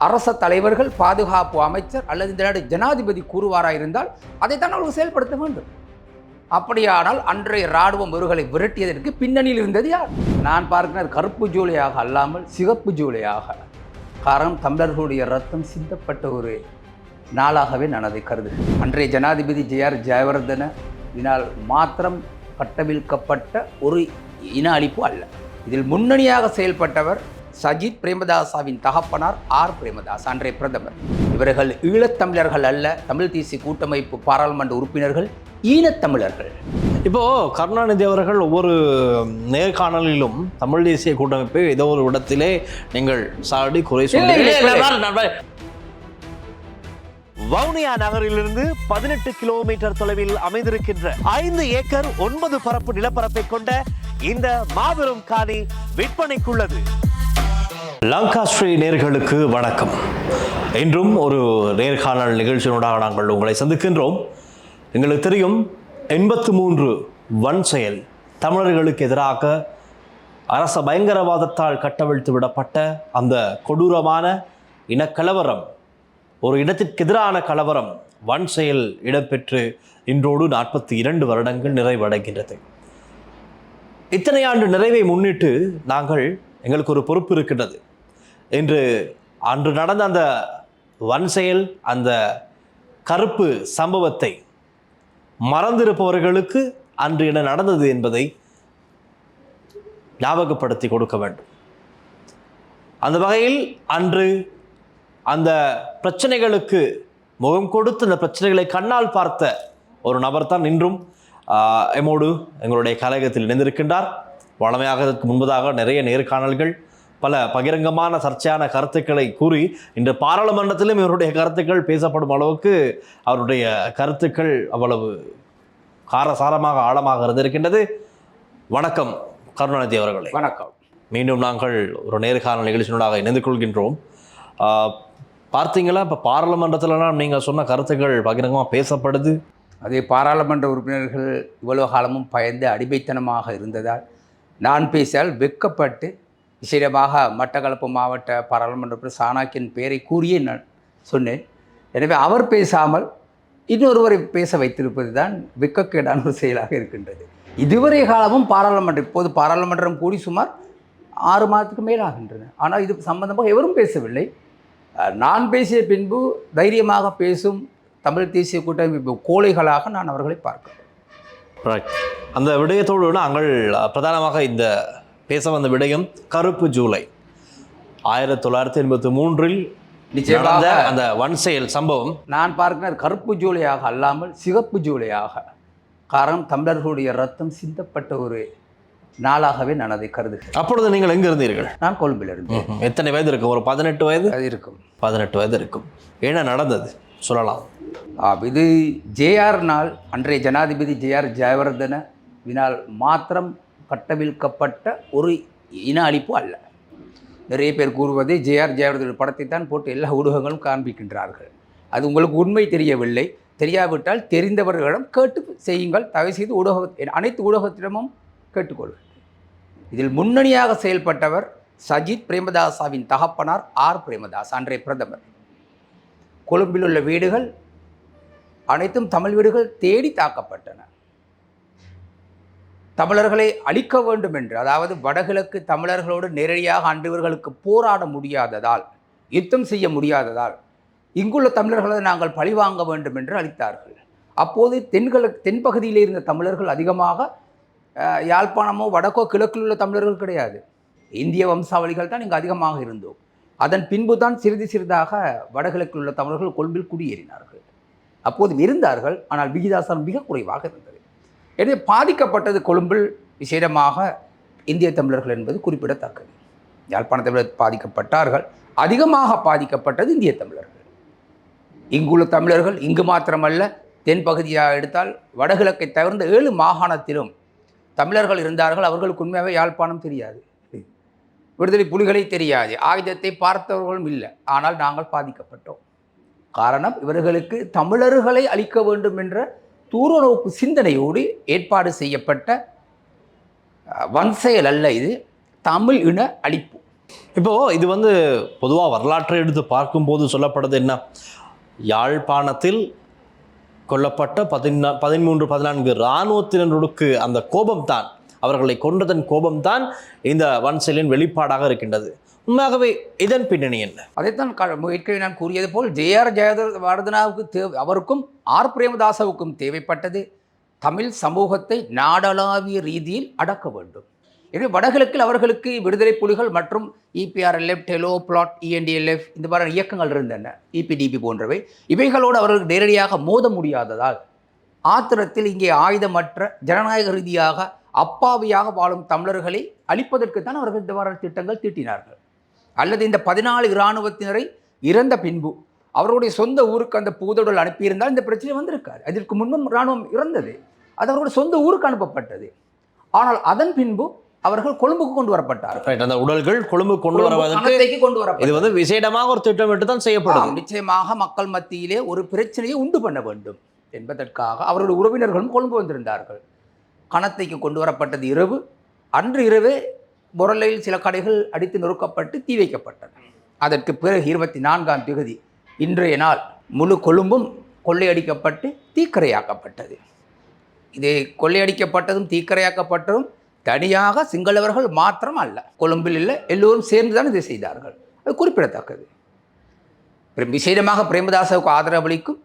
அரச தலைவர்கள், பாதுகாப்பு அமைச்சர் அல்லது இந்த நாடு ஜனாதிபதி கூறுவாராக இருந்தால் அதைத்தான் அவர்கள் செயல்படுத்த வேண்டும். அப்படியானால் அன்றைய இராணுவம் இவர்களை விரட்டியதற்கு பின்னணியில் இருந்தது யார்? நான் பார்க்கிறேன் கருப்பு ஜூலையாக அல்லாமல் சிகப்பு ஜூலையாக. காரணம், தமிழர்களுடைய ரத்தம் சிந்தப்பட்ட ஒரு நாளாகவே நான் அதை கருதுகிறேன். அன்றைய ஜனாதிபதி ஜே.ஆர். ஜெயவர்தனவினால் மாத்திரம் கட்டவிழ்க்கப்பட்ட ஒரு இன அழிப்பு அல்ல. இதில் முன்னணியாக செயல்பட்டவர் சஜித் பிரேமதாசவின் தகப்பனார் ஆர். பிரேமதாஸ், அன்றைய பிரதமர். இவர்கள் ஈழத்தமிழர்கள் அல்ல, தமிழ் தேசிய கூட்டமைப்பு பாராளுமன்ற உறுப்பினர்கள், ஈழத்தமிழர்கள். இப்போ கருணாநிதி அவர்கள் ஒவ்வொரு நேர்காணலிலும் தமிழ் தேசிய கூட்டமைப்பை ஏதோ ஒரு இடத்திலே நீங்கள் சாடி குறை சொல்லி. வவுனியா நகரிலிருந்து 18 கிலோமீட்டர் தொலைவில் அமைந்திருக்கின்ற 5 ஏக்கர் 9 பரப்பு நிலப்பரப்பை கொண்ட இந்த மாபெரும் காணி விற்பனைக்குள்ளது. லங்காஸ்ரீ நேர்களுக்கு வணக்கம். இன்றும் ஒரு நேர்காணல் நிகழ்ச்சியினூடாக நாங்கள் உங்களை சந்திக்கின்றோம். எங்களுக்கு தெரியும், 83 வன் செயல் தமிழர்களுக்கு எதிராக அரச பயங்கரவாதத்தால் கட்டவிழ்த்து விடப்பட்ட அந்த கொடூரமான இனக்கலவரம், ஒரு இடத்திற்கு எதிரான கலவரம், வன் செயல் இடம்பெற்று இன்றோடு 42 வருடங்கள் நிறைவடைகின்றது. இத்தனை ஆண்டு நிறைவை முன்னிட்டு நாங்கள் எங்களுக்கு ஒரு பொறுப்பு இருக்கின்றது. அன்று நடந்த அந்த வன் செயல், அந்த கருப்பு சம்பவத்தை மறந்திருப்பவர்களுக்கு அன்று என்ன நடந்தது என்பதை ஞாபகப்படுத்தி கொடுக்க வேண்டும். அந்த வகையில் அன்று அந்த பிரச்சனைகளுக்கு முகம் கொடுத்து அந்த பிரச்சனைகளை கண்ணால் பார்த்த ஒரு நபர் தான் இன்றும் எம்மோடு எங்களுடைய கழகத்தில் இணைந்திருக்கின்றார். வழமையாக இதற்கு முன்பதாக நிறைய நேர்காணல்கள், பல பகிரங்கமான சர்ச்சையான கருத்துக்களை கூறி இன்று பாராளுமன்றத்திலும் இவருடைய கருத்துக்கள் பேசப்படும் அளவுக்கு அவருடைய கருத்துக்கள் அவ்வளவு காரசாரமாக ஆழமாக இருந்திருக்கின்றது. வணக்கம் கருணாநிதி அவர்களே. வணக்கம். மீண்டும் நாங்கள் ஒரு நேர்காணல் நிகழ்ச்சியினூடாக இணைந்து கொள்கின்றோம். பார்த்தீங்களா, இப்போ பாராளுமன்றத்திலலாம் நீங்கள் சொன்ன கருத்துக்கள் பகிரங்கமாக பேசப்படுது. அதே பாராளுமன்ற உறுப்பினர்கள் இவ்வளவு காலமும் பயந்து அடிமைத்தனமாக இருந்ததால் நான் பேசியால் வெட்கப்பட்டு விசேடமாக மட்டக்களப்பு மாவட்ட பாராளுமன்ற உறுப்பினர் சாணக்கியன் பெயரை கூறியே நான் சொன்னேன். எனவே அவர் பேசாமல் இன்னொருவரை பேச வைத்திருப்பது தான் வெட்கக்கேடான ஒரு செயலாக இருக்கின்றது. இதுவரை காலமும் பாராளுமன்றம், இப்போது பாராளுமன்றம் கூடி சுமார் 6 மாதத்துக்கு மேலாகின்றன. ஆனால் இது சம்பந்தமாக எவரும் பேசவில்லை. நான் பேசிய பின்பு தைரியமாக பேசும் தமிழ் தேசிய கூட்டமைப்பு கோழைகளாக நான் அவர்களை பார்க்கிறேன். அந்த விடயத்தோடு நாங்கள் பிரதானமாக இந்த பேச வந்த விடயம் கருப்பு ஜூலை 1983 நிச்சயமாக அந்த வன் செயல் சம்பவம். நான் பார்க்கிறேன் கருப்பு ஜூலையாக அல்லாமல் சிகப்பு ஜூலையாக. காரணம், தமிழர்களுடைய ரத்தம் சிந்தப்பட்ட ஒரு நாளாகவே நான் அதை கருதுகிறேன். அப்பொழுது நீங்கள் எங்கே இருந்தீர்கள்? நான் கொழும்பில் இருந்தேன். எத்தனை வயது இருக்கும்? ஒரு 18 வயது அது இருக்கும். 18 வயது இருக்கும். என்ன நடந்தது சொல்லலாம்? இது ஜே.ஆர். நாள், அன்றைய ஜனாதிபதி ஜே.ஆர். ஜெயவர்தனவினால் மாத்திரம் கட்டவிழ்க்கப்பட்ட ஒரு இன அழிப்பு அல்ல. நிறைய பேர் கூறுவது ஜே.ஆர். ஜெயவர்தன படத்தை தான் போட்டு எல்லா ஊடகங்களும் காண்பிக்கின்றார்கள். அது உங்களுக்கு உண்மை தெரியவில்லை. தெரியாவிட்டால் தெரிந்தவர்களிடம் கேட்டு செய்யுங்கள். தயவுசெய்து அனைத்து ஊடகத்திடமும் கேட்டுக்கொள்ளுங்கள். இதில் முன்னணியாக செயல்பட்டவர் சஜித் பிரேமதாசவின் தகப்பனார் ஆர். பிரேமதாஸ், அன்றைய பிரதமர். கொழும்பில் உள்ள வீடுகள் அனைத்தும் தமிழ் வீடுகள் தேடி தாக்கப்பட்டன. தமிழர்களை அழிக்க வேண்டும் என்று, அதாவது வடகிழக்கு தமிழர்களோடு நேரடியாக அன்றிவர்களுக்கு போராட முடியாததால், யுத்தம் செய்ய முடியாததால் இங்குள்ள தமிழர்களை நாங்கள் பழிவாங்க வேண்டும் என்று அளித்தார்கள். அப்போது தென்பகுதியில் இருந்த தமிழர்கள் அதிகமாக, யாழ்ப்பாணமோ வடக்கோ கிழக்கில் உள்ள தமிழர்கள் கிடையாது, இந்திய வம்சாவளிகள் தான் இங்கு அதிகமாக இருந்தோம். அதன் பின்பு தான் சிறிது சிறிதாக வடகிழக்கில் உள்ள தமிழர்கள் கொழும்பில் குடியேறினார்கள். அப்போது இருந்தார்கள், ஆனால் விகிதாசாரம் மிக குறைவாக இருந்தது. எனவே பாதிக்கப்பட்டது கொழும்பில் விசேடமாக இந்திய தமிழர்கள் என்பது குறிப்பிடத்தக்கது. யாழ்ப்பாண தமிழர் பாதிக்கப்பட்டார்கள், அதிகமாக பாதிக்கப்பட்டது இந்திய தமிழர்கள். இங்குள்ள தமிழர்கள் இங்கு மாத்திரமல்ல, தென்பகுதியாக எடுத்தால் வடகிழக்கை தவிர்ந்த 7 மாகாணத்திலும் தமிழர்கள் இருந்தார்கள். அவர்களுக்கு உண்மையாகவே யாழ்ப்பாணம் தெரியாது, விடுதலை புலிகளை தெரியாது, ஆயுதத்தை பார்த்தவர்களும் இல்லை. ஆனால் நாங்கள் பாதிக்கப்பட்டோம். காரணம், இவர்களுக்கு தமிழர்களை அழிக்க வேண்டும் என்ற தூரநோக்கு சிந்தனையோடு ஏற்பாடு செய்யப்பட்ட வன் செயல் அல்ல இது, தமிழ் இன அழிப்பு. இப்போது இது வந்து பொதுவாக வரலாற்றை எடுத்து பார்க்கும்போது சொல்லப்படுது என்ன, யாழ்ப்பாணத்தில் கொல்லப்பட்ட 13-14 இராணுவத்தினருக்கு அந்த கோபம்தான், அவர்களை கொன்றதன் கோபம்தான் இந்த வன்செயலின் வெளிப்பாடாக இருக்கின்றது. உண்மையாகவே இதன் பின்னணி என்ன? அதைத்தான் ஏற்கனவே நான் கூறியது போல் ஜே.ஆர். ஜெயவர்தனாவுக்கு அவருக்கும் ஆர். பிரேமதாசவுக்கும் தேவைப்பட்டது தமிழ் சமூகத்தை நாடளாவிய ரீதியில் அடக்க வேண்டும். எனவே வடகிழக்கில் அவர்களுக்கு விடுதலை புலிகள் மற்றும் EPRLF, டெலோ, பிளாட், ENDLF இந்த மாதிரி இயக்கங்கள் இருந்தன, EPDP போன்றவை. இவைகளோடு அவர்களுக்கு நேரடியாக மோத முடியாததால் ஆத்திரத்தில் இங்கே ஆயுதமற்ற ஜனநாயக ரீதியாக அப்பாவியாக வாழும் தமிழர்களை அழிப்பதற்கு தான் அவர்கள் இந்த மாதிரி திட்டங்கள் தீட்டினார்கள். அல்லது இந்த 14 இராணுவத்தினரை இறந்த பின்பு அவருடைய சொந்த ஊருக்கு அந்த பூதொடல் அனுப்பியிருந்தால் இந்த பிரச்சனை வந்திருக்காது. அதற்கு முன்பும் இராணுவம் இறந்தது, அது அவருடைய சொந்த ஊருக்கு அனுப்பப்பட்டது. ஆனால் அதன் பின்பு அவர்கள் கொழும்புக்கு கொண்டு வரப்பட்டார்கள். அந்த உடல்கள் கொழும்பு கொண்டு வரப்பட்டது. இது வந்து விசேடமாக ஒரு திட்டமிட்டு தான் செய்யப்படும். நிச்சயமாக மக்கள் மத்தியிலே ஒரு பிரச்சனையை உண்டு பண்ண வேண்டும் என்பதற்காக அவருடைய உறவினர்களும் கொழும்பு வந்திருந்தார்கள். கணத்தைக்கு கொண்டு வரப்பட்டது இரவு. அன்று இரவே முரலையில் சில கடைகள் அடித்து நொறுக்கப்பட்டு தீ வைக்கப்பட்டன. அதற்கு பிறகு 24ஆம் தேதி இன்றைய நாள் முழு கொழும்பும் கொள்ளையடிக்கப்பட்டு தீக்கரையாக்கப்பட்டது. இது கொள்ளையடிக்கப்பட்டதும் தீக்கரையாக்கப்பட்டதும் தனியாக சிங்களவர்கள் மாத்திரம் அல்ல, கொழும்பில் இல்லை, எல்லோரும் சேர்ந்துதான் இதை செய்தார்கள். அது குறிப்பிடத்தக்கது. விசேடமாக பிரேமதாசவுக்கு ஆதரவளிக்கும்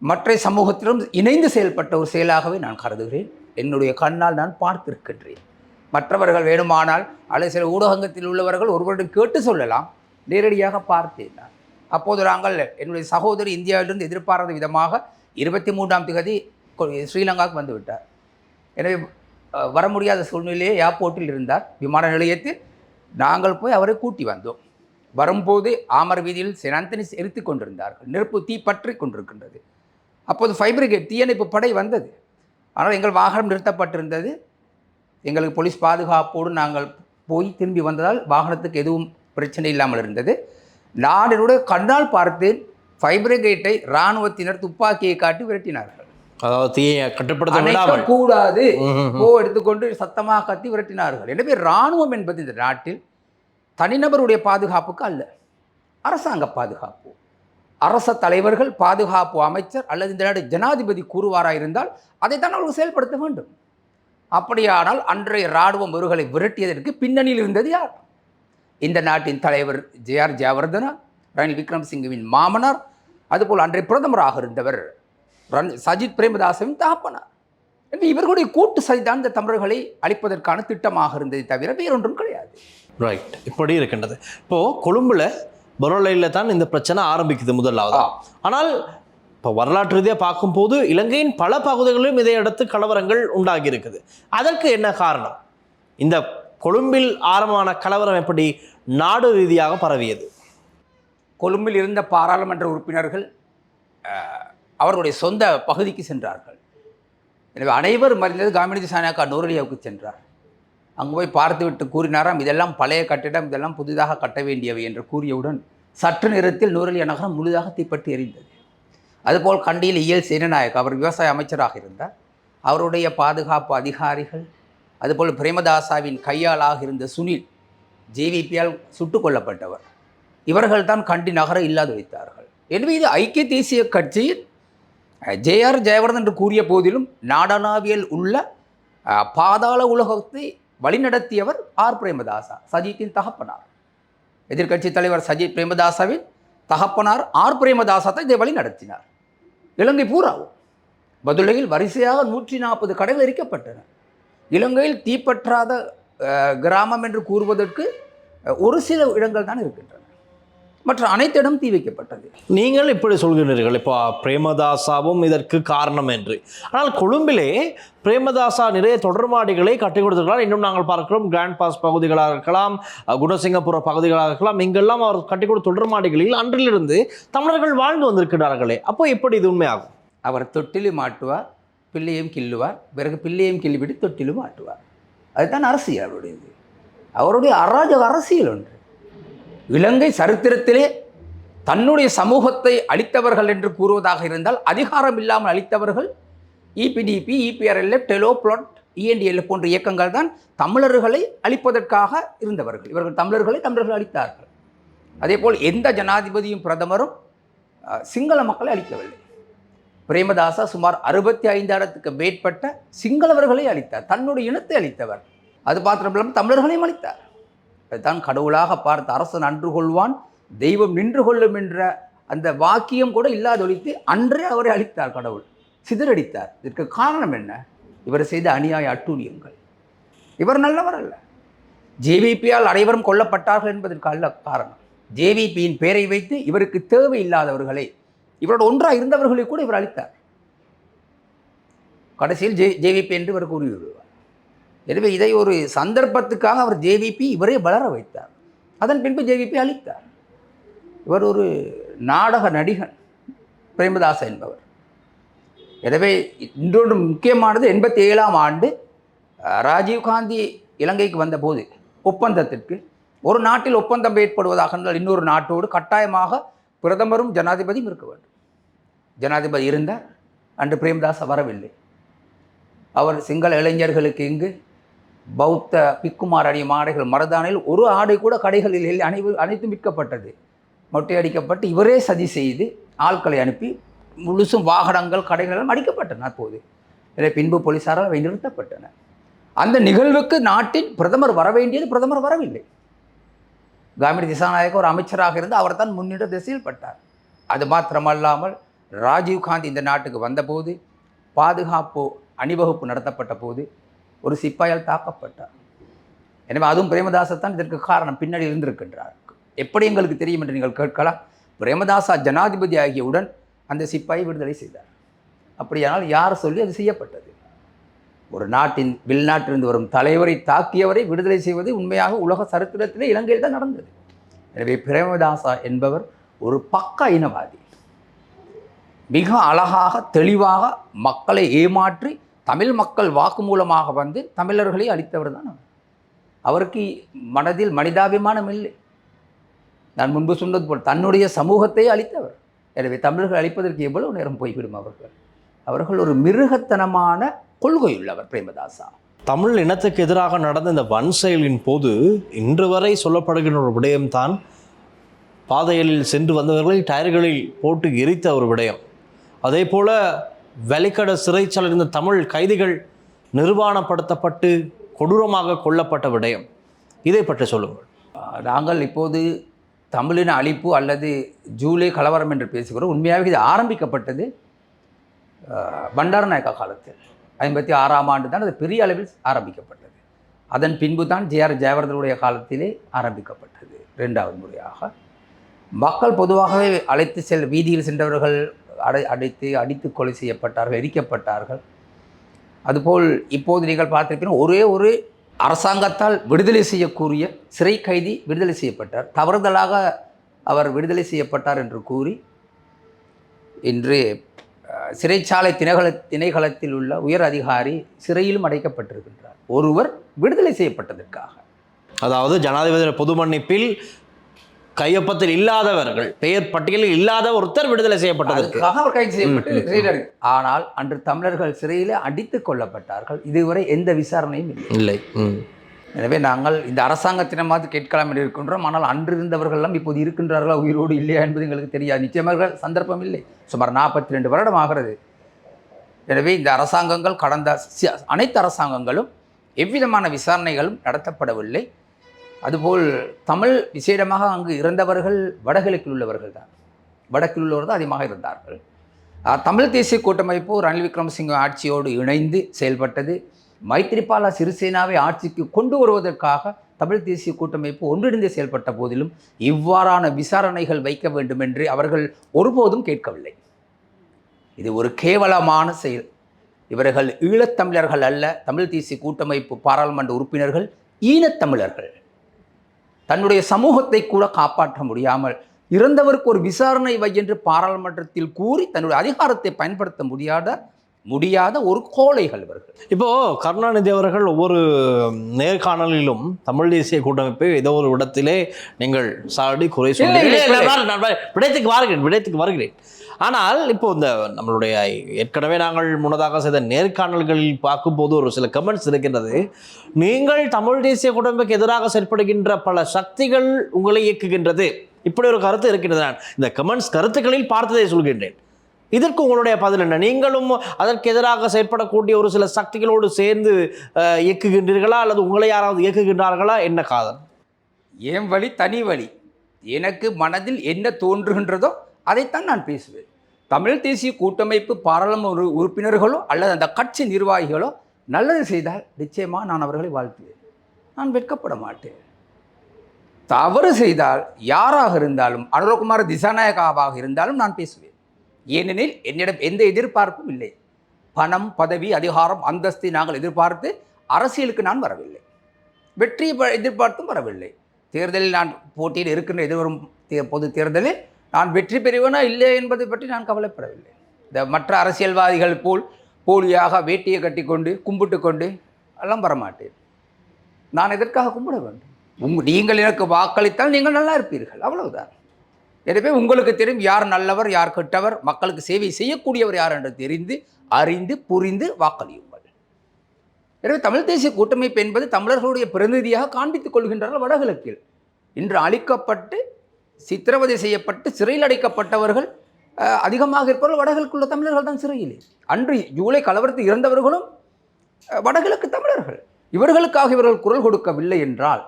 மற்ற சமூகத்திலும் இணைந்து செயல்பட்ட ஒரு செயலாகவே நான் கருதுகிறேன். என்னுடைய கண்ணால் நான் பார்த்திருக்கின்றேன். மற்றவர்கள் வேணுமானால் அல்லது சில ஊடகத்தில் உள்ளவர்கள் ஒருவரிடம் கேட்டு சொல்லலாம், நேரடியாக பார்த்தேன் நான். அப்போது நாங்கள் என்னுடைய சகோதரி இந்தியாவிலிருந்து எதிர்பாராத விதமாக 23ஆம் தேதி ஸ்ரீலங்காவுக்கு வந்து விட்டார். எனவே வர முடியாத சூழ்நிலையே ஏர்போர்ட்டில் இருந்தார். விமான நிலையத்தில் நாங்கள் போய் அவரை கூட்டி வந்தோம். வரும்போது ஆமர் வீதியில் செனாந்தனி எரித்து கொண்டிருந்தார்கள், நெருப்பு தீ பற்றி கொண்டிருக்கின்றது. அப்போது ஃபயர் பிரிகேட் தீயணைப்பு படை வந்தது. ஆனால் எங்கள் வாகனம் நிறுத்தப்பட்டிருந்தது. எங்களுக்கு போலீஸ் பாதுகாப்போடு நாங்கள் போய் திரும்பி வந்ததால் வாகனத்துக்கு எதுவும் பிரச்சனை இல்லாமல் இருந்தது. நான் என்னுடைய கண்ணால் பார்த்தேன், ஃபயர் பிரிகேட்டை இராணுவத்தினர் துப்பாக்கியை காட்டி விரட்டினார்கள். அதாவது தீயை கட்டுப்படுத்த கூடாது எடுத்துக்கொண்டு சத்தமாக கத்தி விரட்டினார்கள். எனவே இராணுவம் என்பது இந்த நாட்டில் தனிநபருடைய பாதுகாப்புக்கு அல்ல, அரசாங்க பாதுகாப்பு. அரச தலைவர்கள், பாதுகாப்பு அமைச்சர் அல்லது இந்த நாடு ஜனாதிபதி கூறுவாராக இருந்தால் அதைத்தான் அவர்கள் செயல்படுத்த வேண்டும். அப்படியானால் அன்றைய இராணுவம் இவர்களை விரட்டியதற்கு பின்னணியில் இருந்தது யார்? இந்த நாட்டின் தலைவர் ஜே.ஆர். ஜெயவர்தனா, ரணில் விக்ரமசிங்கவின் மாமனார், அதுபோல் அன்றைய பிரதமராக இருந்தவர் சஜித் பிரேமதாசவின் தகப்பனார். எனவே இவர்களுடைய கூட்டு சதிதான் இந்த தமிழர்களை அழிப்பதற்கான திட்டமாக இருந்ததை தவிர வேறொன்றும் கிடையாது. ரைட், இப்படி இருக்கின்றது. இப்போது கொழும்புல பொரோலையில் தான் இந்த பிரச்சனை ஆரம்பிக்குது முதலாவது. ஆனால் இப்போ வரலாற்று ரீதியாக பார்க்கும்போது இலங்கையின் பல பகுதிகளிலும் இதை அடுத்து கலவரங்கள் உண்டாகி இருக்குது. அதற்கு என்ன காரணம்? இந்த கொழும்பில் ஆரம்பமான கலவரம் எப்படி நாடு ரீதியாக பரவியது? கொழும்பில் இருந்த பாராளுமன்ற உறுப்பினர்கள் அவர்களுடைய சொந்த பகுதிக்கு சென்றார்கள். எனவே அனைவரும் அறிந்தது காமினி சானாக்கா நூரலியாவுக்கு சென்றார். அங்கு போய் பார்த்துவிட்டு கூறினாராம், இதெல்லாம் பழைய கட்டிடம், இதெல்லாம் புதிதாக கட்ட வேண்டியவை என்று கூறியவுடன் சற்று நேரத்தில் நூரலியா நகரம் முழுதாக தீப்பற்றி எரிந்தது. அதுபோல் கண்டியில் இயல் சேனநாயக், அவர் விவசாய அமைச்சராக இருந்தார். அவருடைய பாதுகாப்பு அதிகாரிகள், அதுபோல் பிரேமதாசாவின் கையாளாக இருந்த சுனில் ஜேவிபியால் சுட்டுக் கொல்லப்பட்டவர், இவர்கள் தான் கண்டி நகரை இல்லாது வைத்தார்கள். எனவே இது ஐக்கிய தேசிய கட்சியில் ஜே.ஆர். ஜெயவர்தன் என்று கூறிய போதிலும் நாடளாவியல் உள்ள பாதாள உலகத்தை வழிநடத்தியவர் ஆர். பிரேமதாசா, சஜித்தின் தகப்பனார். எதிர்க்கட்சி தலைவர் சஜித் பிரேமதாசாவின் தகப்பனார் ஆர். பிரேமதாசா தான் இதை வழி நடத்தினார். இலங்கை பூராவும் பதுளையில் வரிசையாக 140 கடைகள் எரிக்கப்பட்டன. இலங்கையில் தீப்பற்றாத கிராமம் என்று கூறுவதற்கு ஒரு சில இடங்கள் தான் இருக்கின்றன, மற்ற அனைத்து இடம் தீ வைக்கப்பட்டது. நீங்கள் இப்படி சொல்கிறீர்கள், இப்போ பிரேமதாசாவும் இதற்கு காரணம் என்று. ஆனால் கொழும்பிலே பிரேமதாசா நிறைய தொடர்மாடிகளை கட்டி கொடுத்திருக்கிறார். இன்னும் நாங்கள் பார்க்கிறோம், கிராண்ட் பாஸ் பகுதிகளாக இருக்கலாம், குணசிங்கபுர பகுதிகளாக இருக்கலாம், இங்கெல்லாம் அவர் கட்டி கொடுத்த தொடர்மாடிகளில் அன்றிலிருந்து தமிழர்கள் வாழ்ந்து வந்திருக்கிறார்களே. அப்போ எப்படி இது உண்மையாகும்? அவர் தொட்டிலும் மாட்டுவார், பிள்ளையும் கிள்ளுவார், பிறகு பிள்ளையும் கிள்ளிவிட்டு தொட்டிலும் மாட்டுவார். அதுதான் அரசியல் அவருடையது. அவருடைய அராஜக அரசியல் ஒன்று. இலங்கை சரித்திரத்திலே தன்னுடைய சமூகத்தை அழித்தவர்கள் என்று கூறுவதாக இருந்தால் அதிகாரம் இல்லாமல் அழித்தவர்கள் EPDP, EPRLF, TELO, PLOTE, ENDL போன்ற இயக்கங்கள் தான் தமிழர்களை அழிப்பதற்காக இருந்தவர்கள். இவர்கள் தமிழர்கள் அழித்தார்கள். அதேபோல் எந்த ஜனாதிபதியும் பிரதமரும் சிங்கள மக்களை அழிக்கவில்லை. பிரேமதாசா சுமார் 65,000க்கு மேற்பட்ட சிங்களவர்களை அழித்தார். தன்னுடைய இனத்தை அழித்தவர். அது மாத்திரமில்லாமல் தமிழர்களையும் அழித்தார். அதுதான் கடவுளாக பார்த்து அரசன் அன்று கொள்வான், தெய்வம் நின்று கொள்ளும் என்ற அந்த வாக்கியம் கூட இல்லாதொழித்து அன்றே அவரை அழித்தார். கடவுள் சிதறடித்தார். இதற்கு காரணம் என்ன? இவர் செய்த அநியாய அட்டூழியங்கள். இவர் நல்லவர் அல்ல. JVPயால் அனைவரும் கொல்லப்பட்டார்கள் என்பதற்கு அல்ல காரணம். JVPயின் பெயரை வைத்து இவருக்கு தேவையில்லாதவர்களை, இவரோட ஒன்றாக இருந்தவர்களை கூட இவர் அளித்தார். கடைசியில் JVP என்று இவர் கூறிவிடுவார். எனவே இதை ஒரு சந்தர்ப்பத்துக்காக அவர் JVP இவரே வளர வைத்தார். அதன் பின்பு JVP அளித்தார். இவர் ஒரு நாடக நடிகன் பிரேமதாச என்பவர். எனவே இன்னொன்று முக்கியமானது 87ஆம் ஆண்டு ராஜீவ்காந்தி இலங்கைக்கு வந்தபோது ஒப்பந்தத்திற்கு ஒரு நாட்டில் ஒப்பந்தம் ஏற்படுவதாக இருந்தால் இன்னொரு நாட்டோடு கட்டாயமாக பிரதமரும் ஜனாதிபதியும் இருக்க வேண்டும். ஜனாதிபதி இருந்தார். அன்று பிரேமதாச வரவில்லை. அவர் சிங்கள இளைஞர்களுக்கு இங்கு பௌத்த பிக்குமார் அணியும் ஆடைகள் மரதானையில் ஒரு ஆடை கூட கடைகளில் அனைத்தும் விற்கப்பட்டது. மொட்டையடிக்கப்பட்டு இவரே சதி செய்து ஆட்களை அனுப்பி முழுசும் வாகனங்கள் கடைகளெல்லாம் அடிக்கப்பட்டன. அப்போது இதை பின்பு போலீசாரால் அவை நிறுத்தப்பட்டன. அந்த நிகழ்வுக்கு நாட்டின் பிரதமர் வர வேண்டியது பிரதமர் வரவில்லை. காமினி திசாநாயக்க ஒரு அமைச்சராக இருந்து அவர் தான் முன்னிட திசையில் பட்டார். அது மாத்திரமல்லாமல் ராஜீவ்காந்தி இந்த நாட்டுக்கு வந்தபோது பாதுகாப்பு அணிவகுப்பு நடத்தப்பட்ட போது ஒரு சிப்பாயால் தாக்கப்பட்டார். எனவே அதுவும் பிரேமதாசத்தான் இதற்கு காரணம், பின்னணி இருந்திருக்கின்றார். எப்படி எங்களுக்கு தெரியும் என்று நீங்கள் கேட்கலாம். பிரேமதாசா ஜனாதிபதி ஆகியவுடன் அந்த சிப்பாயை விடுதலை செய்தார். அப்படியானால் யார் சொல்லி அது செய்யப்பட்டது? ஒரு நாட்டின் வெளிநாட்டிலிருந்து வரும் தலைவரை தாக்கியவரை விடுதலை செய்வது உண்மையாக உலக சரித்திரத்திலே இலங்கையில் தான் நடந்தது. எனவே பிரேமதாசா என்பவர் ஒரு பக்க இனவாதி. மிக அழகாக தெளிவாக மக்களை ஏமாற்றி தமிழ் மக்கள் வாக்குமூலமாக வந்து தமிழர்களை அழித்தவர் தான் அவர். அவருக்கு மனதில் மனிதாபிமானம் இல்லை. நான் முன்பு சொன்னது போல் தன்னுடைய சமூகத்தை அழித்தவர். எனவே தமிழர்கள் அழிப்பதற்கு எவ்வளவு நேரம் போய்விடும்? அவர்கள் ஒரு மிருகத்தனமான கொள்கையுள்ளவர் பிரேமதாசா. தமிழ் இனத்துக்கு எதிராக நடந்த இந்த வன் செயலின் போது இன்று வரை சொல்லப்படுகின்ற ஒரு விடயம்தான் பாதைகளில் சென்று வந்தவர்களை டயர்களில் போட்டு எரித்த ஒரு விடயம். அதே போல வெலிக்கட சிறைச்சாலையில் இருந்த தமிழ் கைதிகள் நிர்வாணப்படுத்தப்பட்டு கொடூரமாக கொல்லப்பட்ட விடயம். இதை பற்றி சொல்லுங்கள். நாங்கள் இப்போது தமிழின அழிப்பு அல்லது ஜூலை கலவரம் என்று பேசுகிறோம். உண்மையாகவே இது ஆரம்பிக்கப்பட்டது பண்டாரநாயக்கா காலத்தில் 56ஆம் ஆண்டு தான் அது பெரிய அளவில் ஆரம்பிக்கப்பட்டது. அதன் பின்பு தான் JR ஜெயவர்தனுடைய காலத்திலே ஆரம்பிக்கப்பட்டது. 2வது முறையாக மக்கள் பொதுவாகவே அழைத்து வீதியில் சென்றவர்கள் அடித்து கொலை செய்யப்பட்டார்கள், எரிக்கப்பட்டார்கள். அதுபோல் இப்போது நீங்கள் பார்த்திருப்பீங்க, ஒரே ஒரு அரசாங்கத்தால் விடுதலை செய்யக்கூடிய சிறை கைதி விடுதலை செய்யப்பட்டார். தவறுதலாக அவர் விடுதலை செய்யப்பட்டார் என்று கூறி இன்று சிறைச்சாலை திணைக்களத்தில் உள்ள உயர் அதிகாரி சிறையிலும் அடைக்கப்பட்டிருக்கின்றார். ஒருவர் விடுதலை செய்யப்பட்டதற்காக. அதாவது ஜனாதிபதி பொது மன்னிப்பில் கையொப்பத்தில் இல்லாதவர்கள், பெயர் பட்டியலில் இல்லாத ஒருத்தர் விடுதலை செய்யப்பட்டதற்காக அவர் கைது செய்யப்பட்டு. ஆனால் அன்று தமிழர்கள் சிறையில் அடித்துக் கொள்ளப்பட்டார்கள். இதுவரை எந்த விசாரணையும் இல்லை. எனவே நாங்கள் இந்த அரசாங்கத்தினமாவது கேட்கலாம் என்று இருக்கின்றோம். ஆனால் அன்று இருந்தவர்களெல்லாம் இப்போது இருக்கின்றார்களா, உயிரோடு இல்லையா என்பது எங்களுக்கு தெரியாது. நிச்சயமாக சந்தர்ப்பம் இல்லை. சுமார் 42 வருடம் ஆகிறது. எனவே இந்த அரசாங்கங்கள் அனைத்து அரசாங்கங்களும் எவ்விதமான விசாரணைகளும் நடத்தப்படவில்லை. அதுபோல் தமிழ் விசேடமாக அங்கு இறந்தவர்கள் வடகிழக்கில் உள்ளவர்கள் தான். வடக்கில் உள்ளவர்கள் தான் அதிகமாக இருந்தார்கள். தமிழ் தேசிய கூட்டமைப்பு ரணில் விக்ரமசிங்க ஆட்சியோடு இணைந்து செயல்பட்டது. மைத்திரிபால சிறிசேனாவை ஆட்சிக்கு கொண்டு வருவதற்காக தமிழ் தேசிய கூட்டமைப்பு ஒன்றிணைந்து செயல்பட்ட போதிலும் இவ்வாறான விசாரணைகள் வைக்க வேண்டும் என்று அவர்கள் ஒருபோதும் கேட்கவில்லை. இது ஒரு கேவலமான செயல். இவர்கள் ஈழத்தமிழர்கள் அல்ல. தமிழ் தேசிய கூட்டமைப்பு பாராளுமன்ற உறுப்பினர்கள் ஈழத்தமிழர்கள். தன்னுடைய சமூகத்தை கூட காப்பாற்ற முடியாமல் இறந்தவருக்கு ஒரு விசாரணை வை என்று பாராளுமன்றத்தில் கூறி தன்னுடைய அதிகாரத்தை பயன்படுத்த முடியாத ஒரு கோழைகள் இவர்கள். இப்போ கருணாநிதி அவர்கள் ஒவ்வொரு நேர்காணலிலும் தமிழ் தேசிய கூட்டமைப்பை ஏதோ ஒரு இடத்திலே நீங்கள் சாடி குறை சொல்லி விடயத்துக்கு வருகிறேன். ஆனால் இப்போ இந்த நம்மளுடைய ஏற்கனவே நாங்கள் முன்னதாக செய்த நேர்காணல்களில் பார்க்கும்போது ஒரு சில கமெண்ட்ஸ் இருக்கின்றது. நீங்கள் தமிழ் தேசிய கூட்டமைப்புக்கு எதிராக செயல்படுகின்ற பல சக்திகள் உங்களை இயக்குகின்றது, இப்படி ஒரு கருத்து இருக்கின்றது. நான் இந்த கமெண்ட்ஸ் கருத்துக்களில் பார்த்ததை சொல்கின்றேன். இதற்கு உங்களுடைய பதில் என்ன? நீங்களும் அதற்கு எதிராக செயற்படக்கூடிய ஒரு சில சக்திகளோடு சேர்ந்து இயக்குகின்றீர்களா, அல்லது உங்களை யாராவது இயக்குகின்றார்களா? என்ன காரணம்? என் வழி தனி வழி. எனக்கு மனதில் என்ன தோன்றுகின்றதோ அதைத்தான் நான் பேசுவேன். தமிழ் தேசிய கூட்டமைப்பு பாராளுமன்ற உறுப்பினர்களோ அல்லது அந்த கட்சி நிர்வாகிகளோ நல்லது செய்தால் நிச்சயமாக நான் அவர்களை வாழ்த்துவேன். நான் வெட்கப்பட மாட்டேன். தவறு செய்தால் யாராக இருந்தாலும், அனுரகுமார் திசாநாயகாவாக இருந்தாலும் நான் பேசுவேன். ஏனெனில் என்னிடம் எந்த எதிர்பார்ப்பும் இல்லை. பணம், பதவி, அதிகாரம், அந்தஸ்தை நாங்கள் எதிர்பார்த்து அரசியலுக்கு நான் வரவில்லை. வெற்றியை எதிர்பார்த்தும் வரவில்லை. தேர்தலில் நான் போட்டியில் இருக்கின்ற எதிர்வரும் பொது தேர்தலில் நான் வெற்றி பெறுவேனா இல்லை என்பதை பற்றி நான் கவலைப்படவில்லை. இந்த மற்ற அரசியல்வாதிகள் போல் போலியாக வேட்டியை கட்டி கொண்டு கும்பிட்டு கொண்டு எல்லாம் வரமாட்டேன். நான் எதற்காக கும்பிட வேண்டும்? நீங்கள் எனக்கு வாக்களித்தால் நீங்கள் நல்லா இருப்பீர்கள், அவ்வளவுதான். எனவே உங்களுக்கு தெரியும் யார் நல்லவர், யார் கெட்டவர், மக்களுக்கு சேவை செய்யக்கூடியவர் யார் என்று தெரிந்து அறிந்து புரிந்து வாக்களியுங்கள். எனவே தமிழ் தேசிய கூட்டமைப்பு என்பது தமிழர்களுடைய பிரதிநிதியாக காண்பித்துக் கொள்கின்றார்கள். வடகிழக்கில் இன்று அழிக்கப்பட்டு சித்திரவதை செய்யப்பட்டு சிறையில் அடைக்கப்பட்டவர்கள் அதிகமாக இருப்பவர்கள் வடகிழக்குள்ள தமிழர்கள் தான் சிறையிலே. அன்று ஜூலை கலவரத்தில் இறந்தவர்களும் வடகிழக்கு தமிழர்கள். இவர்களுக்காக இவர்கள் குரல் கொடுக்கவில்லை என்றால்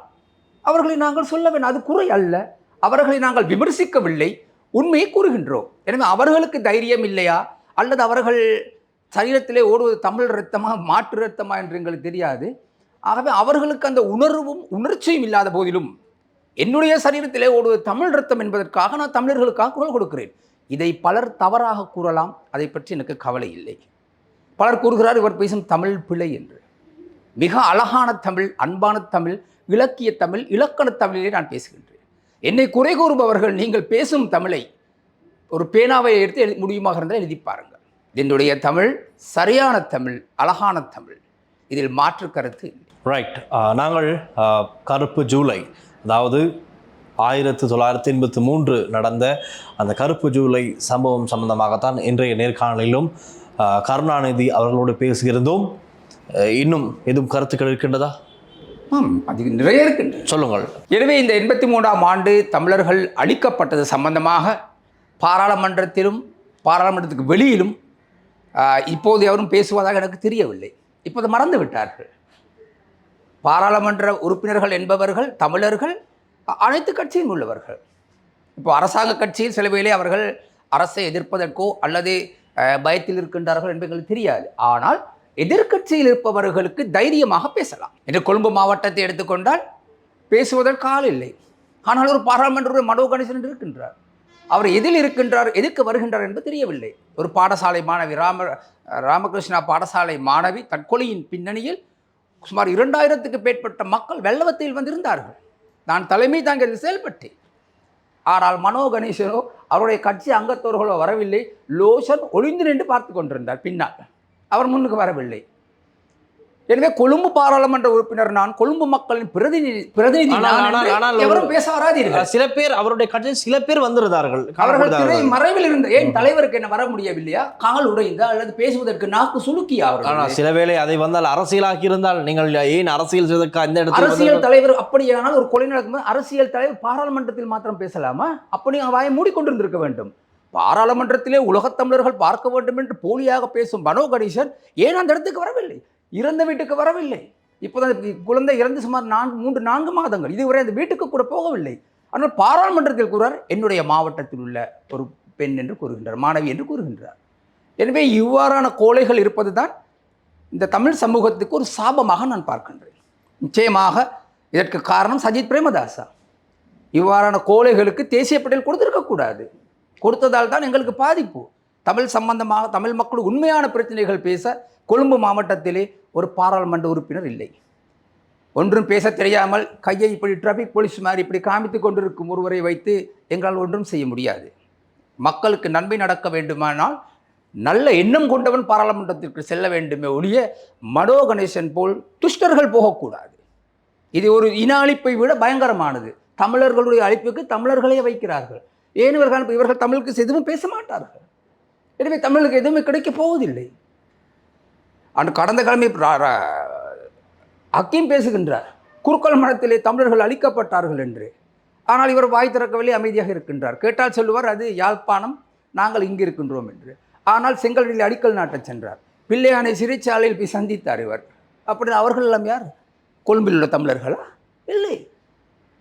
அவர்களை நாங்கள் சொல்ல வேண்டும். அது குறை அல்ல. அவர்களை நாங்கள் விமர்சிக்கவில்லை, உண்மையை கூறுகின்றோம். எனவே அவர்களுக்கு தைரியம் இல்லையா, அல்லது அவர்கள் சரீரத்திலே ஓடுவது தமிழ் இரத்தமா மாற்று இரத்தமா என்று எங்களுக்கு தெரியாது. ஆகவே அவர்களுக்கு அந்த உணர்வும் உணர்ச்சியும் இல்லாத போதிலும் என்னுடைய சரீரத்திலே ஓடுவது தமிழ் இரத்தம் என்பதற்காக நான் தமிழர்களுக்காக குரல் கொடுக்கிறேன். இதை பலர் தவறாக கூறலாம், அதை பற்றி எனக்கு கவலை இல்லை. பலர் கூறுகிறார் இவர் பேசும் தமிழ் பிழை என்று. மிக அழகான தமிழ், அன்பான தமிழ், இலக்கிய தமிழ், இலக்கண தமிழிலே நான் பேசுகின்றேன். என்னை குறை கூறுபவர்கள் நீங்கள் பேசும் தமிழை ஒரு பேனாவை எடுத்து முடியுமாக இருந்தால் எழுதி பாருங்கள். என்னுடைய தமிழ் சரியான தமிழ், அழகான தமிழ், இதில் மாற்று கருத்து. ரைட். நாங்கள் கருப்பு ஜூலை, அதாவது 1983 நடந்த அந்த கருப்பு ஜூலை சம்பவம் சம்பந்தமாகத்தான் இன்றைய நேர்காணலிலும் கருணாநிதி அவர்களோடு பேசுகிறதும். இன்னும் எதுவும் கருத்துக்கள் இருக்கின்றதா? அது நிறைய இருக்கின்றன, சொல்லுங்கள். எனவே இந்த 83ஆம் ஆண்டு தமிழர்கள் அழிக்கப்பட்டது சம்பந்தமாக பாராளுமன்றத்திலும் பாராளுமன்றத்துக்கு வெளியிலும் இப்போது எவரும் பேசுவதாக எனக்கு தெரியவில்லை. இப்போது மறந்து விட்டார்கள். பாராளுமன்ற உறுப்பினர்கள் என்பவர்கள் தமிழர்கள், அனைத்து கட்சியும் உள்ளவர்கள். இப்போ அரசாங்க கட்சியில் சில வேளை அவர்கள் அரசை எதிர்ப்பதற்கோ அல்லது பயத்தில் இருக்கின்றார்கள் என்பது எங்களுக்கு தெரியாது. ஆனால் எதிர்க்கட்சியில் இருப்பவர்களுக்கு தைரியமாக பேசலாம். என்று கொழும்பு மாவட்டத்தை எடுத்துக்கொண்டால் பேசுவதற்கு ஆள் இல்லை. ஆனால் ஒரு பாராளுமன்ற மனோ கணேசன் இருக்கின்றார். அவர் எதில் இருக்கின்றார், எதுக்கு வருகின்றார் என்பது தெரியவில்லை. ஒரு பாடசாலை மாணவி, ராமகிருஷ்ணா பாடசாலை மாணவி தற்கொலையின் பின்னணியில் சுமார் 2000க்கு மேற்பட்ட மக்கள் வெள்ளவத்தில் வந்திருந்தார்கள். நான் தலைமை தாங்கி செயல்பட்டேன். ஆனால் மனோ கணேசனோ அவருடைய கட்சி அங்கத்தவர்களோ வரவில்லை. லோஷன் ஒளிந்து நின்று பார்த்து கொண்டிருந்தார் பின்னால். அவர் முன்னுக்கு வரவில்லை. எனவே கொழும்பு பாராளுமன்ற உறுப்பினர் நான், கொழும்பு மக்களின் பிரதிநிதி எவரும் பேச வராதீர்கள். சில பேர் அவருடைய கட்சியில் சில பேர் வந்திருந்தார்கள். அவர்கள் திரை மறைவில் இருந்த ஏன் தலைவருக்கு என்ன வர முடியவில்லையா? கால் உடைந்த அல்லது பேசுவதற்கு நாக்கு சுலுக்கியா? ஆனால் சில வேளை அதை வந்தால் அரசியலாக்கி இருந்தால் நீங்கள் ஏன் அரசியல் செய்வதற்கு அந்த இடத்தில் அரசியல் தலைவர் அப்படியானால் ஒரு கொலை நடக்கும்போது அரசியல் தலைவர் பாராளுமன்றத்தில் மாத்திரம் பேசலாமா? அப்படி வாயை மூடிக்கொண்டிருந்திருக்க வேண்டும். பாராளுமன்றத்திலே உலகத் தமிழர்கள் பார்க்க வேண்டும் என்று போலியாக பேசும் மனோ கணேசன் ஏன் அந்த இடத்துக்கு வரவில்லை? இறந்த வீட்டுக்கு வரவில்லை. இப்போதான் குழந்தை இறந்து சுமார் 3-4 மாதங்கள், இதுவரை அந்த வீட்டுக்கு கூட போகவில்லை. ஆனால் பாராளுமன்றத்தில் கூறார் என்னுடைய மாவட்டத்தில் உள்ள ஒரு பெண் என்று கூறுகின்றார், மாணவி என்று கூறுகின்றார். எனவே இவ்வாறான கோழைகள் இருப்பது தான் இந்த தமிழ் சமூகத்துக்கு ஒரு சாபமாக நான் பார்க்கின்றேன். நிச்சயமாக இதற்கு காரணம் சஜித் பிரேமதாசா. இவ்வாறான கோழைகளுக்கு தேசிய பட்டியல் கொடுத்திருக்கக்கூடாது. கொடுத்ததால் தான் எங்களுக்கு பாதிப்பு. தமிழ் சம்பந்தமாக தமிழ் மக்கள் உண்மையான பிரச்சனைகள் பேச கொழும்பு மாவட்டத்திலே ஒரு பாராளுமன்ற உறுப்பினர் இல்லை. ஒன்றும் பேச தெரியாமல் கையை இப்படி டிராஃபிக் போலீஸ் மாதிரி இப்படி காமித்து கொண்டிருக்கும் ஒருவரை வைத்து எங்களால் ஒன்றும் செய்ய முடியாது. மக்களுக்கு நன்மை நடக்க வேண்டுமானால் நல்ல எண்ணம் கொண்டவன் பாராளுமன்றத்திற்கு செல்ல வேண்டுமே ஒழிய மனோ கணேசன் போல் துஷ்டர்கள் போகக்கூடாது. இது ஒரு இன அழிப்பை விட பயங்கரமானது. தமிழர்களுடைய அழிப்புக்கு தமிழர்களே வைக்கிறார்கள். ஏன் இவர்கள் தமிழுக்கு எதுவும் பேச மாட்டார்கள். எனவே தமிழுக்கு எதுவுமே கிடைக்கப் போவதில்லை. அன்று கடந்த கிழமை ஹக்கீம் பேசுகின்றார், குறுக்கல் மரத்திலே தமிழர்கள் அழிக்கப்பட்டார்கள் என்று. ஆனால் இவர் வாய் திறக்கவில்லை, அமைதியாக இருக்கின்றார். கேட்டால் சொல்லுவார் அது யாழ்ப்பாணம், நாங்கள் இங்கு இருக்கின்றோம் என்று. ஆனால் செங்கல்வெளியில் அடிக்கல் நாட்டச் சென்றார். பிள்ளையானை சிறைச்சாலையில் போய் சந்தித்தார் இவர். அப்படி அவர்கள் எல்லாம் யார்? கொழும்பில் உள்ள தமிழர்களா? இல்லை.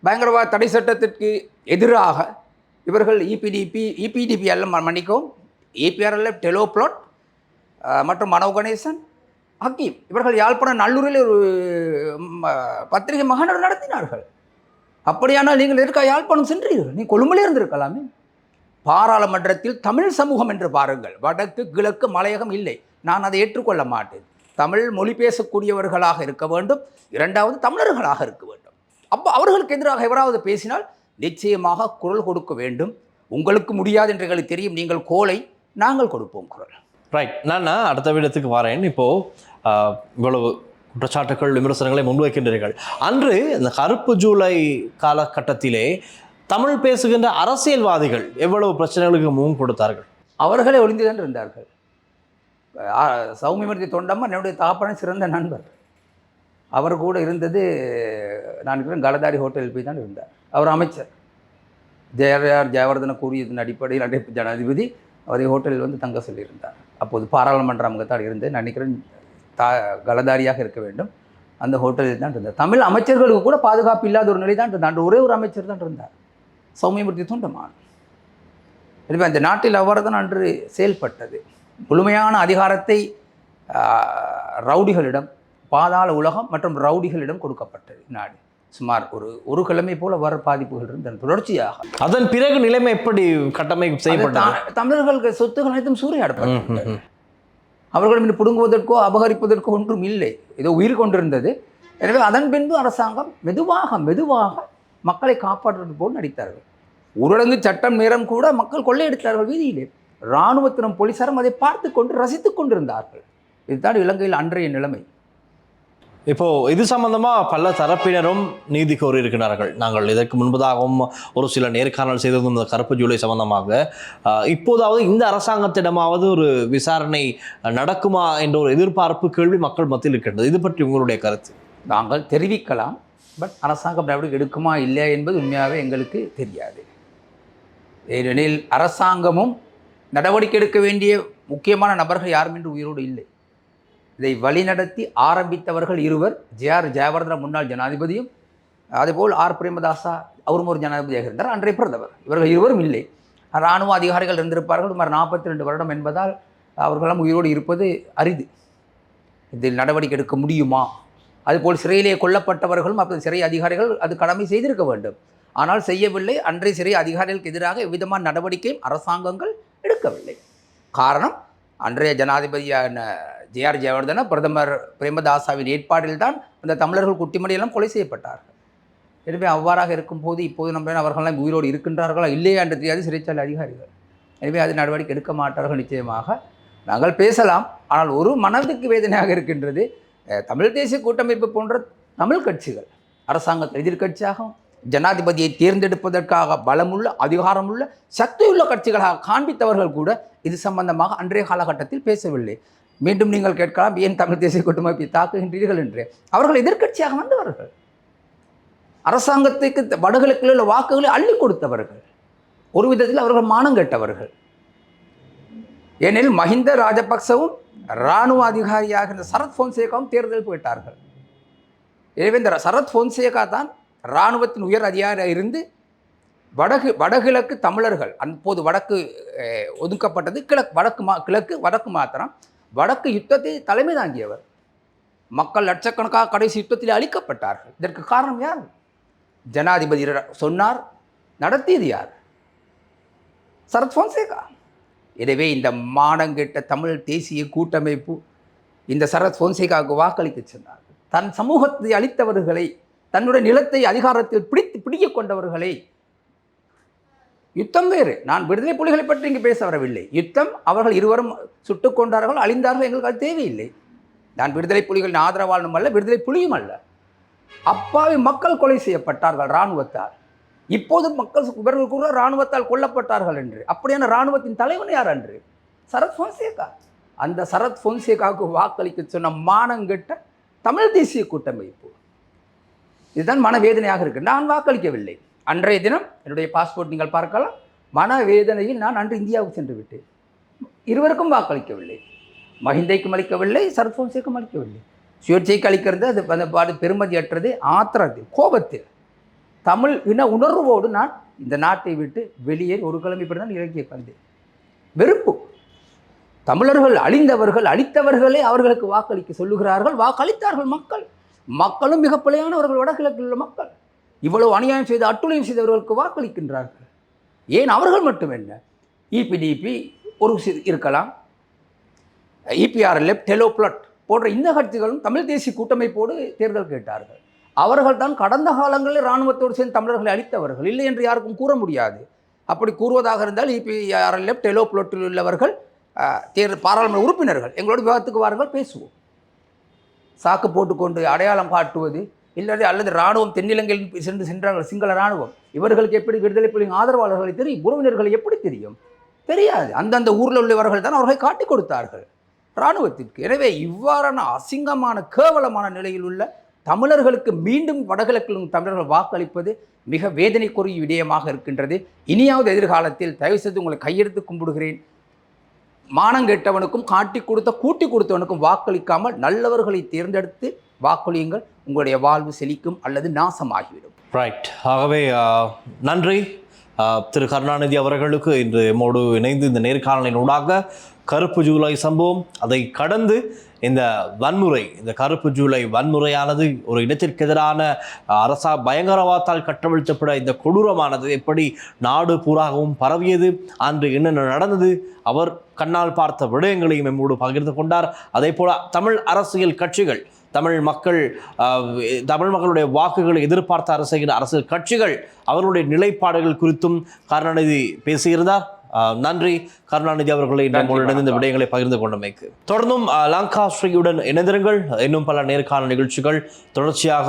பயங்கரவாத தடை சட்டத்திற்கு எதிராக இவர்கள் இபிடிபி எல்லாம் மன்னிக்கவும், ஏபிஆர்எல், டெலோப்ளாட் மற்றும் மனோ கணேசன், ஹக்கீம் இவர்கள் யாழ்ப்பாணம் நல்லூரில் ஒரு பத்திரிகை மகாநாடு நடத்தினார்கள். அப்படியானால் நீங்கள் எதற்காக யாழ்ப்பாணம் சென்றீர்கள்? நீ கொழும்பிலே இருந்திருக்கலாமே. பாராளுமன்றத்தில் தமிழ் சமூகம் என்று பாருங்கள், வடக்கு கிழக்கு மலையகம் இல்லை. நான் அதை ஏற்றுக்கொள்ள மாட்டேன். தமிழ் மொழி பேசக்கூடியவர்களாக இருக்க வேண்டும், இரண்டாவது தமிழர்களாக இருக்க வேண்டும். அப்போ அவர்களுக்கு எதிராக எவராவது பேசினால் நிச்சயமாக குரல் கொடுக்க வேண்டும். உங்களுக்கு முடியாது என்று எங்களுக்கு தெரியும், நீங்கள் கோலை, நாங்கள் கொடுப்போம் குரல். ரைட், நான் அடுத்த விடத்துக்கு வரேன். இப்போது இவ்வளவு குற்றச்சாட்டுகள் விமர்சனங்களை முன்வைக்கின்றீர்கள். அன்று இந்த கருப்பு ஜூலை காலகட்டத்திலே தமிழ் பேசுகின்ற அரசியல்வாதிகள் எவ்வளவு பிரச்சனைகளுக்கு முகம் கொடுத்தார்கள்? அவர்களே ஒளிந்துதான் இருந்தார்கள். சௌமியமூர்த்தி தொண்டம்மா என்னுடைய தாப்பன சிறந்த நண்பர். அவர் கூட இருந்தது, நான் இருக்கிறேன் கலதாரி ஹோட்டலில் போய் தான் இருந்தார். அவர் அமைச்சர் ஜெயவர்தன கூறியதன் அடிப்படையில் அன்றைய ஜனாதிபதி அவரை ஹோட்டலில் வந்து தங்க சொல்லியிருந்தார். அப்போது பாராளுமன்ற அங்கத்தான் இருந்தது. நான் நினைக்கிறேன் கலதாரியாக இருக்க வேண்டும். அந்த ஹோட்டலில் தான் இருந்தார். தமிழ் அமைச்சர்களுக்கு கூட பாதுகாப்பு இல்லாத ஒரு நிலை தான் இருந்தார். அன்று ஒரே ஒரு அமைச்சர் தான் இருந்தார், சௌமியமூர்த்தி தொண்டமான். எனவே அந்த நாட்டில் அவர் தான் அன்று செயல்பட்டது. முழுமையான அதிகாரத்தை ரவுடிகளிடம், பாதாள உலகம் மற்றும் ரவுடிகளிடம் கொடுக்கப்பட்டது நாடு. சுமார் ஒரு கிழமை போல வர பாதிப்புகள் இருந்தன தொடர்ச்சியாக. அதன் பிறகு நிலைமை எப்படி கட்டமைப்பு செய்யப்பட்டது? தமிழர்களுக்கு சொத்துக்கள் அனைத்தும் சூறையாடப்பட்டது. அவர்களிடம் பிடுங்குவதற்கோ அபகரிப்பதற்கோ ஒன்றும் இல்லை, ஏதோ உயிர் கொண்டிருந்தது. எனவே அதன் பின்பு அரசாங்கம் மெதுவாக மக்களை காப்பாற்றுவது போல் நடித்தார்கள். ஊரடங்கு சட்டம் நேரம் கூட மக்கள் கொள்ளையடித்தார்கள் வீதியிலே. இராணுவத்தினம் போலீசாரும் அதை பார்த்து கொண்டு ரசித்து கொண்டிருந்தார்கள். இதுதான் இலங்கையில் அன்றைய நிலைமை. இப்போ இது சம்பந்தமா பல தரப்பினரும் நீதி கோரி இருக்கிறார்கள். நாங்கள் இதற்கு முன்பதாகவும் ஒரு சில நேர்காணல் செய்ததும் இந்த கருப்பு ஜூலை சம்பந்தமாக. இப்போதாவது இந்த அரசாங்கத்திடமாவது ஒரு விசாரணை நடக்குமா என்ற ஒரு எதிர்பார்ப்பு கேள்வி மக்கள் மத்தியில் இருக்கின்றது. இது பற்றி உங்களுடைய கருத்து? நாங்கள் தெரிவிக்கலாம், பட் அரசாங்கம் நடவடிக்கை எடுக்குமா இல்லையா என்பது உண்மையாகவே எங்களுக்கு தெரியாது. ஏனெனில் அரசாங்கமும் நடவடிக்கை எடுக்க வேண்டிய முக்கியமான நபர்கள் யாரும் என்று உயிரோடு இல்லை. இதை வழிநடத்தி ஆரம்பித்தவர்கள் இருவர், ஜெயவர்தன முன்னாள் ஜனாதிபதியும், அதேபோல் பிரேமதாசா அவரும் ஒரு ஜனாதிபதியாக இருந்தார், அன்றைய பிரதமர். இவர்கள் இருவரும் இல்லை. இராணுவ அதிகாரிகள் இருந்திருப்பார்கள். சுமார் 42 வருடம் என்பதால் அவர்களெல்லாம் உயிரோடு இருப்பது அரிது. இதில் நடவடிக்கை எடுக்க முடியுமா? அதுபோல் சிறையிலே கொல்லப்பட்டவர்களும் அப்போது சிறை அதிகாரிகள் அது கடமை செய்திருக்க வேண்டும், ஆனால் செய்யவில்லை. அன்றைய சிறை அதிகாரிகளுக்கு எதிராக எவ்விதமான நடவடிக்கையும் அரசாங்கங்கள் எடுக்கவில்லை. காரணம், அன்றைய ஜனாதிபதியான ஜெயவர்தன பிரதமர் பிரேமதாசாவின் ஏற்பாட்டில் தான் அந்த தமிழர்கள் குட்டிமடியெல்லாம் கொலை செய்யப்பட்டார்கள். எனவே அவ்வாறாக இருக்கும்போது இப்போது நம்ம அவர்களெல்லாம் உயிரோடு இருக்கின்றார்களா இல்லையா என்று தெரியாது சிறைச்சாலை அதிகாரிகள். எனவே அது நடவடிக்கை எடுக்க மாட்டார்கள். நிச்சயமாக நாங்கள் பேசலாம், ஆனால் ஒரு மனதுக்கு வேதனையாக இருக்கின்றது. தமிழ் தேசிய கூட்டமைப்பு போன்ற தமிழ் கட்சிகள் அரசாங்கத்தில் எதிர்கட்சியாகவும் ஜனாதிபதியை தேர்ந்தெடுப்பதற்காக பலமுள்ள அதிகாரமுள்ள சக்தியுள்ள கட்சிகளாக காண்பித்தவர்கள் கூட இது சம்பந்தமாக அன்றைய காலகட்டத்தில் பேசவில்லை. மீண்டும் நீங்கள் கேட்கலாம், ஏன் தமிழ் தேசிய கூட்டமைப்பை தாக்குகின்றீர்கள் என்று. அவர்கள் எதிர்கட்சியாக வந்தவர்கள், அரசாங்கத்துக்கு வடகிழக்கில் உள்ள வாக்குகளை அள்ளி கொடுத்தவர்கள். ஒரு விதத்தில் அவர்கள் மானம் கெட்டவர்கள். ஏனெனில் மஹிந்த ராஜபக்சவும் இராணுவ அதிகாரியாக இந்த சரத் பொன்சேகாவும் தேர்தல் போயிட்டார்கள். எனவே இந்த சரத் பொன்சேகா தான் இராணுவத்தின் உயர் அதிகாரியாக இருந்து வடகிழக்கு தமிழர்கள், அப்போது வடக்கு ஒதுக்கப்பட்டது, கிழக்கு மாத்திரம் வடக்கு யுத்தத்தை தலைமை தாங்கியவர். மக்கள் லட்சக்கணக்காக கடைசி யுத்தத்தில் அழிக்கப்பட்டார்கள். இதற்கு காரணம் யார்? ஜனாதிபதி சொன்னார், நடத்தியது யார்? சரத் பொன்சேகா. எனவே இந்த மானங்கெட்ட தமிழ் தேசிய கூட்டமைப்பு இந்த சரத் பொன்சேகாவுக்கு வாக்களிக்க சொன்னார். தன் சமூகத்தை அளித்தவர்களை, தன்னுடைய நிலத்தை அதிகாரத்தில் பிடிக்க கொண்டவர்களை, யுத்தம் வேறு. நான் விடுதலை புலிகளை பற்றி இங்கு பேச வரவில்லை. யுத்தம், அவர்கள் இருவரும் சுட்டுக் கொண்டார்கள், அழிந்தார்கள், எங்களுக்கு அது தேவையில்லை. நான் விடுதலை புலிகளின் ஆதரவாளனும் அல்ல, விடுதலை புலியும் அல்ல. அப்பாவி மக்கள் கொலை செய்யப்பட்டார்கள் இராணுவத்தால். இப்போது மக்கள் இவர்கள் கூட இராணுவத்தால் கொல்லப்பட்டார்கள் என்று. அப்படியான இராணுவத்தின் தலைவன் யார் அன்று? சரத் பொன்சேகா. அந்த சரத் பொன்சேகாவுக்கு வாக்களிக்க சொன்ன மானங்கெட்ட தமிழ் தேசிய கூட்டமைப்பு. இதுதான் மனவேதனையாக இருக்கு. நான் வாக்களிக்கவில்லை. அன்றைய தினம் என்னுடைய பாஸ்போர்ட் நீங்கள் பார்க்கலாம். மனவேதனையில் நான் அன்று இந்தியாவுக்கு சென்று விட்டேன். இருவருக்கும் வாக்களிக்கவில்லை. மஹிந்தைக்கும் அளிக்கவில்லை, சரத் பொன்சேக்கும் அளிக்கவில்லை. சுயேட்சைக்கு அளிக்கிறது அது அந்த பாடு பெருமதியற்றது, ஆத்திரத்தில், கோபத்தில், தமிழ் இன உணர்வோடு நான் இந்த நாட்டை விட்டு வெளியே ஒரு கிழமை தான் இலக்கிய வந்தேன். வெறுப்பு. தமிழர்கள் அழிந்தவர்கள், அழித்தவர்களே அவர்களுக்கு வாக்களிக்க சொல்லுகிறார்கள். வாக்களித்தார்கள் மக்கள். மக்களும் மிக பிழையானவர்கள். வடகிழக்கில் உள்ள மக்கள் இவ்வளவு அநியாயம் செய்து அட்டுழியம் செய்தவர்களுக்கு வாக்களிக்கின்றார்கள். ஏன் அவர்கள் மட்டும் என்ன? இபிடிபி ஒரு இருக்கலாம், இபிஆர்எல்எஃப், டெலோப்ளட் போன்ற இந்த கட்சிகளும் தமிழ் தேசிய கூட்டமைப்போடு தேர்தல் கேட்டார்கள். அவர்கள் தான் கடந்த காலங்களில் இராணுவத்தோடு சேர்ந்து தமிழர்களை அழித்தவர்கள், இல்லை என்று யாருக்கும் கூற முடியாது. அப்படி கூறுவதாக இருந்தால் இபிஆர்எல்எஃப், டெலோப்ளட்டில் உள்ளவர்கள் பாராளுமன்ற உறுப்பினர்கள் எங்களோட விவாதத்துக்கு வாருங்கள், பேசுவோம். சாக்கு போட்டுக்கொண்டு அடையாளம் காட்டுவது இல்லை, அல்லது இராணுவம் தென்னிலங்கையில் சென்றார்கள் சிங்கள இராணுவம், இவர்களுக்கு எப்படி விடுதலை புலிகளின் ஆதரவாளர்களை தெரியும், உறவினர்களை எப்படி தெரியும்? தெரியாது. அந்தந்த ஊரில் உள்ளவர்கள் தான் அவர்களை காட்டி கொடுத்தார்கள் இராணுவத்திற்கு. எனவே இவ்வாறான அசிங்கமான கேவலமான நிலையில் உள்ள தமிழர்களுக்கு மீண்டும் வடகிழக்கிலும் தமிழர்கள் வாக்களிப்பது மிக வேதனைக்குரிய விடயமாக இருக்கின்றது. இனியாவது எதிர்காலத்தில் தயவு செய்து உங்களை கையெடுத்து கும்பிடுகிறேன். மானங்கெட்டவனுக்கும் காட்டி கொடுத்த கூட்டி கொடுத்தவனுக்கும் வாக்களிக்காமல் நல்லவர்களை தேர்ந்தெடுத்து வாக்களியுங்கள். உங்களுடைய வாழ்வு செழிக்கும் அல்லது நாசமாகிவிடும். ரைட். ஆகவே நன்றி திரு கருணாநிதி அவர்களுக்கு. இன்று எம்மோடு இணைந்து இந்த நேர்காணலினூடாக கருப்பு ஜூலை சம்பவம், அதை கடந்து இந்த வன்முறை, இந்த கருப்பு ஜூலை வன்முறையானது ஒரு இனத்திற்கு எதிரான பயங்கரவாதத்தால் கட்டவிழ்த்தப்பட இந்த கொடூரமானது எப்படி நாடு பூராகவும் பரவியது, அன்று என்னென்ன நடந்தது, அவர் கண்ணால் பார்த்த விடயங்களையும் எம்மோடு பகிர்ந்து கொண்டார். அதே போல தமிழ் அரசியல் கட்சிகள், தமிழ் மக்களுடைய வாக்குகளை எதிர்பார்த்த அரசியல் கட்சிகள் அவர்களுடைய நிலைப்பாடுகள் குறித்தும் கருணாநிதி பேசியிருந்தார். நன்றி கருணாநிதி அவர்களை நம்முடன் இந்த விடயங்களை பகிர்ந்து கொண்டமைக்கு. தொடர்ந்தும் லங்கா ஸ்ரீயுடன் இணைந்திருங்கள். இன்னும் பல நேர்காணல் நிகழ்ச்சிகள் தொடர்ச்சியாக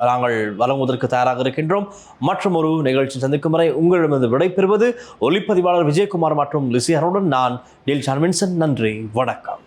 நாங்கள் வழங்குவதற்கு தயாராக இருக்கின்றோம். மற்றும் ஒரு நிகழ்ச்சி சந்திக்கும் வரை உங்களிடமிருந்து விடைபெறுவது ஒளிப்பதிவாளர் விஜயகுமார் மற்றும் லிசி அருடன் நான் டீல் சார்மின்சன். நன்றி, வணக்கம்.